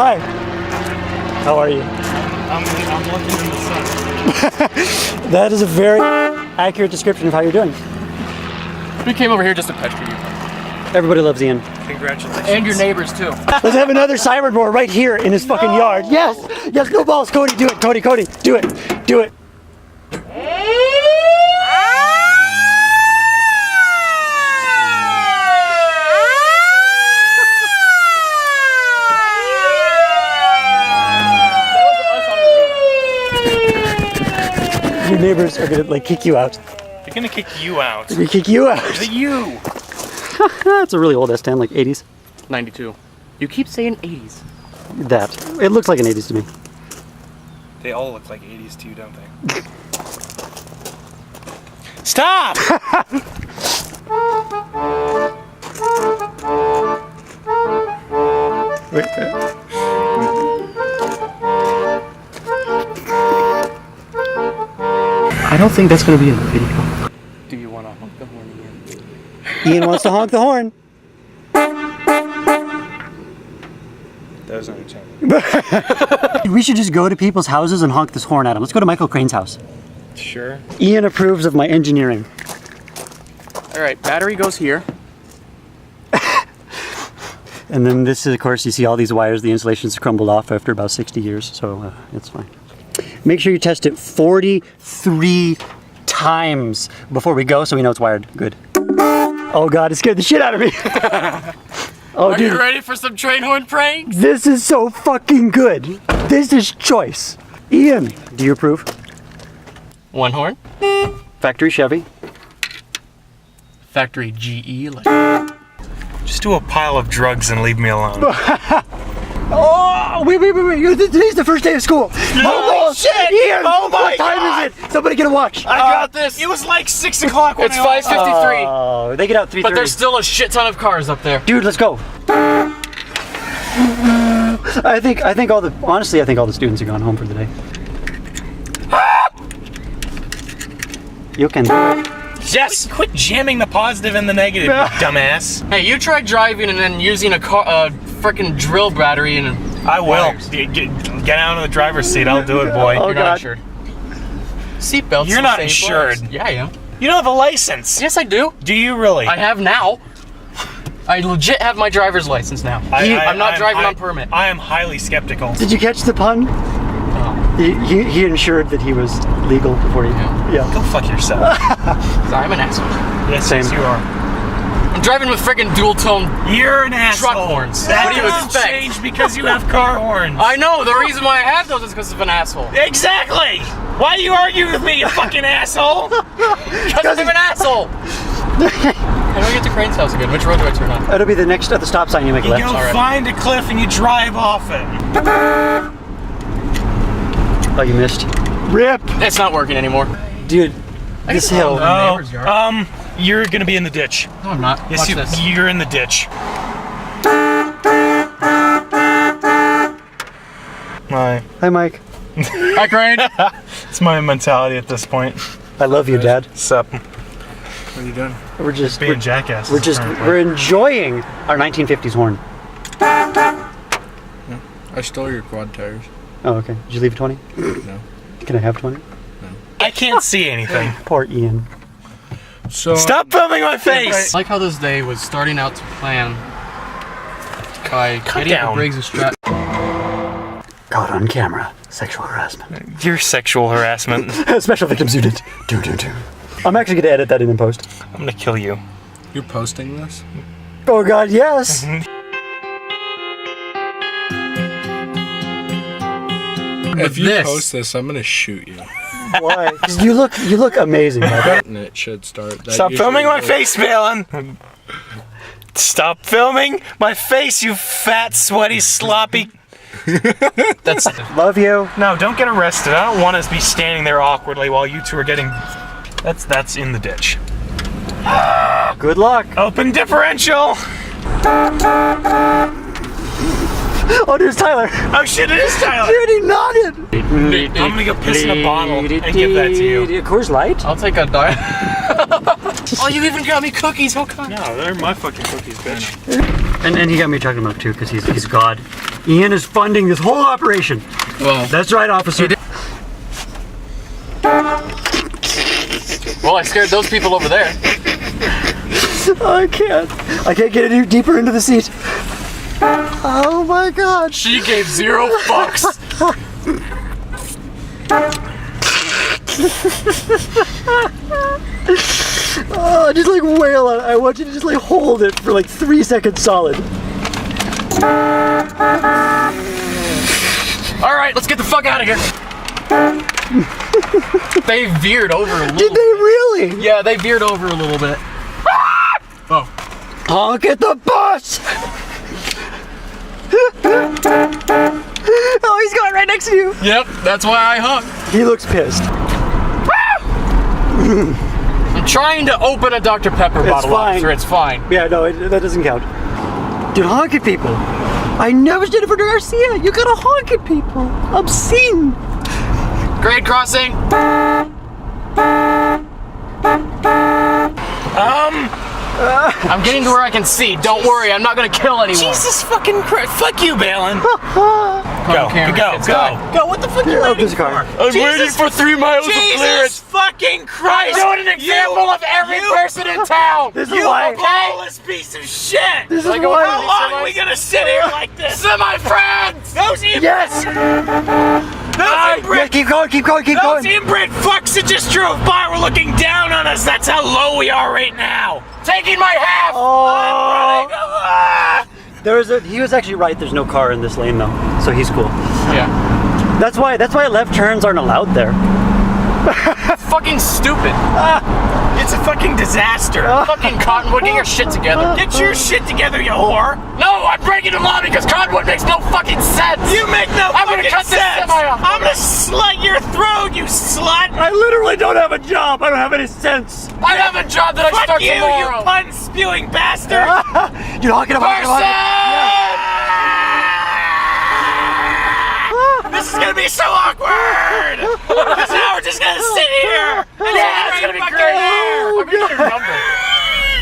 Hi. How are you? I'm looking in the sun. That is a very accurate description of how you're doing. We came over here just to pester you. Everybody loves Ian. Congratulations. And your neighbors too. Let's have another siren roar right here in his fucking yard. Yes! Yes, no balls. Cody, do it. Cody, do it. Do it. Your neighbors are gonna like kick you out. They're gonna kick you out. They're gonna kick you out. You! It's a really old S10, like 80s. 92. You keep saying 80s. That. It looks like an 80s to me. They all look like 80s too, don't they? Stop! I don't think that's gonna be in the video. Do you want to honk the horn again? Ian wants to honk the horn. That was unintended. We should just go to people's houses and honk this horn at them. Let's go to Michael Crane's house. Sure. Ian approves of my engineering. Alright, battery goes here. And then this is, of course, you see all these wires, the insulation's crumbled off after about 60 years, so it's fine. Make sure you test it 43 times before we go so we know it's wired. Good. Oh God, it scared the shit out of me. Oh, Are dude. you ready for some train horn pranks? This is so fucking good. This is choice. Ian, do you approve? One horn. Factory Chevy. Factory GE. Just do a pile of drugs and leave me alone. Oh, wait. Today's the first day of school. Oh, shit! Ian, Oh my what time is it? Somebody get a watch. I got this. It was like 6 o'clock when It's 5:53. Oh, they get out 3:30. But there's still a shit ton of cars up there. Dude, let's go. I think all the students have gone home for the day. You can do it. Yes! Quit jamming the positive and the negative, you dumbass. Hey, you tried driving and then using a frickin' drill battery and I will. wires. Get out of the driver's seat. I'll do it, boy. Oh, You're God. not insured. Seatbelts. You're not insured. Yeah, I am. You don't have a license. Yes, I do. Do you really? I have now. I legit have my driver's license now. I'm not driving on permit. I am highly skeptical. Did you catch the pun? He ensured that he was legal before he... Yeah. Go fuck yourself. I'm an asshole. Yes, Same. yes, you are. I'm driving with frickin' dual tone. You're an asshole. Truck horns. That What do you doesn't expect? change because you have car horns. I know. The reason why I have those is because of an asshole. Exactly. Why do you argue with me, you fucking asshole? Because I'm an asshole. How do I get to Crane's house again? Which road do I turn on? It'll be the next at the stop sign. You make a You left. go find a cliff and you drive off it. Oh, you missed. Rip, It's not working anymore. dude. This hill. Oh, you're gonna be in the ditch. No, I'm not. Yes, Watch this. you're in the ditch. My, Hi, Mike. Hi, Crane. it's my mentality at this point. I love you, Dad. Sup? What are you doing? We're just Being jackasses. we're enjoying our 1950s horn. I stole your quad tires. Oh, okay. Did you leave 20? No. Can I have 20? I can't see anything. Poor Ian. So Stop filming my face! I like how this day was starting out to plan by getting down. the Briggs' strap. Caught on camera. Sexual harassment. You're sexual harassment. Special victims unit. Do. I'm actually gonna edit that in post. I'm gonna kill you. you're posting this? Oh God, yes. If you this. post this, I'm gonna shoot you. Why? 'Cause you look amazing, Mike. And it should start. That Stop usually filming my works. face, Valen! Stop filming my face, you fat, sweaty, sloppy... That's Love you. No, don't get arrested. I don't want to be standing there awkwardly while you two are getting... That's in the ditch. Good luck. Open differential! Oh, there's Tyler. Oh shit, it is Tyler! Dude, he nodded. I'm gonna go piss in a bottle and give that to you. Coors Light? I'll take a diet. Oh, you even got me cookies. How come? No, they're my fucking cookies, bitch. And he got me chocolate milk too, because he's God. Ian is funding this whole operation. Well, That's right, officer. well, I scared those people over there. I can't get any deeper into the seat. Oh my god. She gave 0 fucks. Oh, just like wail on it. I want you to just like hold it for like 3 seconds solid. All right, let's get the fuck out of here. They veered over a little. Did they really? Yeah, they veered over a little bit. Oh. Honk at the bus! Oh, he's going right next to you. Yep, that's why I hung. He looks pissed. I'm trying to open a Dr. Pepper bottle, fine. officer. It's fine. Yeah, no, that doesn't count. Dude, honk at people. I never did it for Garcia. You gotta honk at people. Obscene. Grade crossing. I'm getting to where I can see. Don't worry, I'm not gonna kill anyone. Jesus fucking Christ. Fuck you, Balin. Go, Go. What the fuck are you Oh, waiting this car. for? I'm waiting for 3 miles of Jesus clearance. fucking Christ. Doing an example of every person in town. This is You why. lawless piece of shit. This is Like a why. How long are we gonna sit here like this? Semi-friends. Those inbred, Yes! those Yeah, inbred, keep going, keep going, keep those going. inbred fucks that just drove by were looking down on us. That's how low we are right now. Taking my half. Oh, Ah! he was actually right. There's no car in this lane though, so he's cool. Yeah. That's why left turns aren't allowed there. Fucking stupid. It's a fucking disaster. Fucking Cottonwood, get your shit together. Get your shit together, you whore. No, I'm breaking the law because Cottonwood makes no fucking sense. You make no I'm gonna fucking cut this sense. semi off. I'm gonna slit your throat, you slut. I literally don't have a job. I don't have any sense. I have a job that I Fuck start you, tomorrow. you pun-spewing bastard. You're honking about This is gonna be so awkward. Because now we're just gonna sit here. Yeah, it's gonna be great. I'm gonna get her number.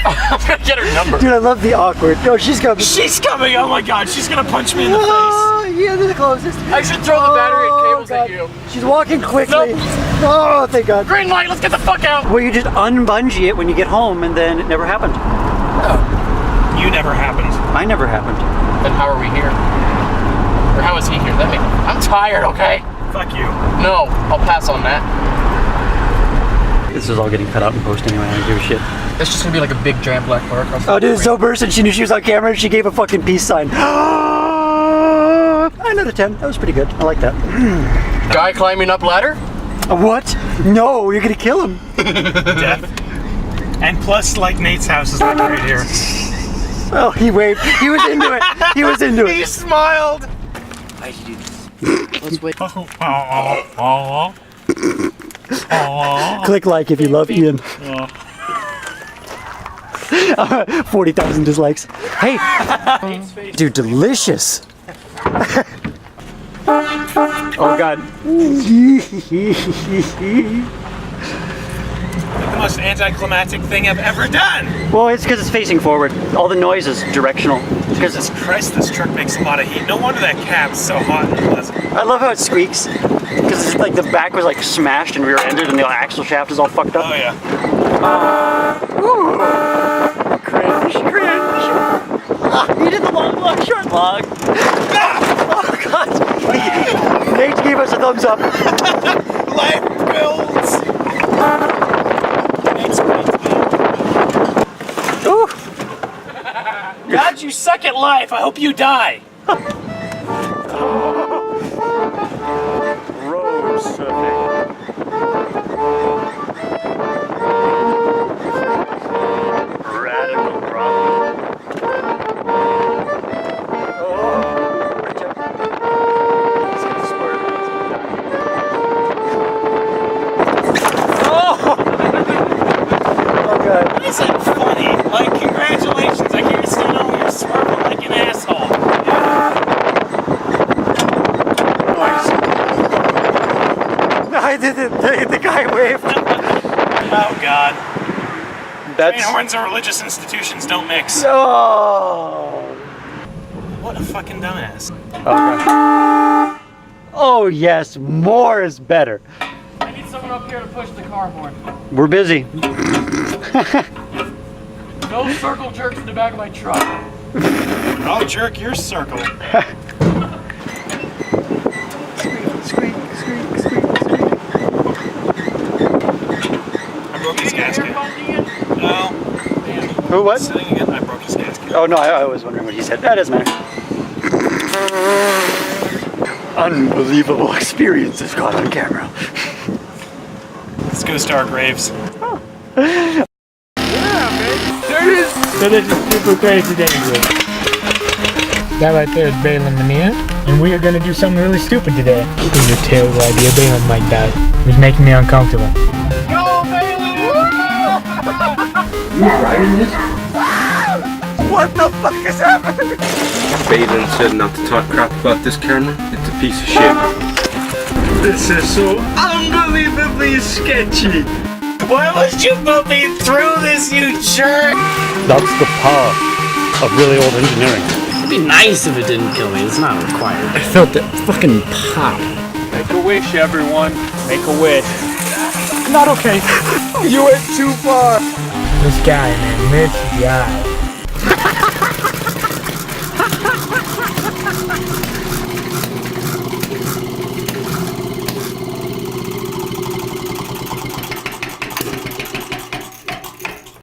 I'm gonna get her number. Dude, I love the awkward. No, she's coming. She's coming. Oh my god, she's gonna punch me in the face. Oh, yeah, they're the closest. I should throw the battery and cables God. at you. She's walking quickly. Nope. Oh, thank God. Green light, let's get the fuck out. Well, you just unbungee it when you get home, and then it never happened. You never happened. I never happened. Then how are we here? Or how is he here? I'm tired, okay? Fuck you. No, I'll pass on that. This is all getting cut out in post anyway. I don't give a shit. It's just gonna be like a big giant black bar across the Oh, dude, it's so bursting. She knew she was on camera, and she gave a fucking peace sign. 9 out of 10. That was pretty good. I like that. Guy climbing up ladder? What? No, you're gonna kill him. Death. And plus, like, Nate's house is like right here. Oh, he waved. He was into it. He was into He it. smiled. Let's wait. Click like if you love Ian. 40,000 dislikes. Hey, dude, delicious. Oh God. The most anticlimactic thing I've ever done. Well, it's because it's facing forward. All the noise is directional. Jesus Christ, this truck makes a lot of heat. No wonder that cab's so hot and pleasant. I love how it squeaks. Because it's like the back was like smashed and rear-ended, and the axle shaft is all fucked up. Oh yeah. Ooh. Cringe, cringe. You did the long vlog, short vlog. Oh God. Nate gave us a thumbs up. Life builds. Thanks, mate. Ooh. God, you suck at life. I hope you die. Road surfing. Radical problem. Why is that funny? Like, congratulations. I can't still know you're swerving like an asshole. I did it. The guy waved. Oh, God. Train That's. horns and religious institutions don't mix. Oh. What a fucking dumbass. Oh yes, more is better. I need someone up here to push the car horn. We're busy. No circle jerks in the back of my truck. I'll jerk your circle. I broke his gasket. No. Who, what? Sitting again, I broke his gasket. Oh no, I was wondering what he said. That doesn't matter. Unbelievable experiences caught on camera. Let's go to our graves. So this is super crazy anyway. That right there is Balin Mania, and we are gonna do something really stupid today. It was a terrible idea. Balin might die. It was making me uncomfortable. Go, Bailey! You riding this? What the fuck is happening? Balin said not to talk crap about this camera. It's a piece of shit. This is so unbelievably sketchy. Why would you put me through this, you jerk? That's the power of really old engineering. It'd be nice if it didn't kill me. It's not required. I felt it fucking pop. Make a wish, everyone. Make a wish. Not okay. You went too far. This guy, man. This guy.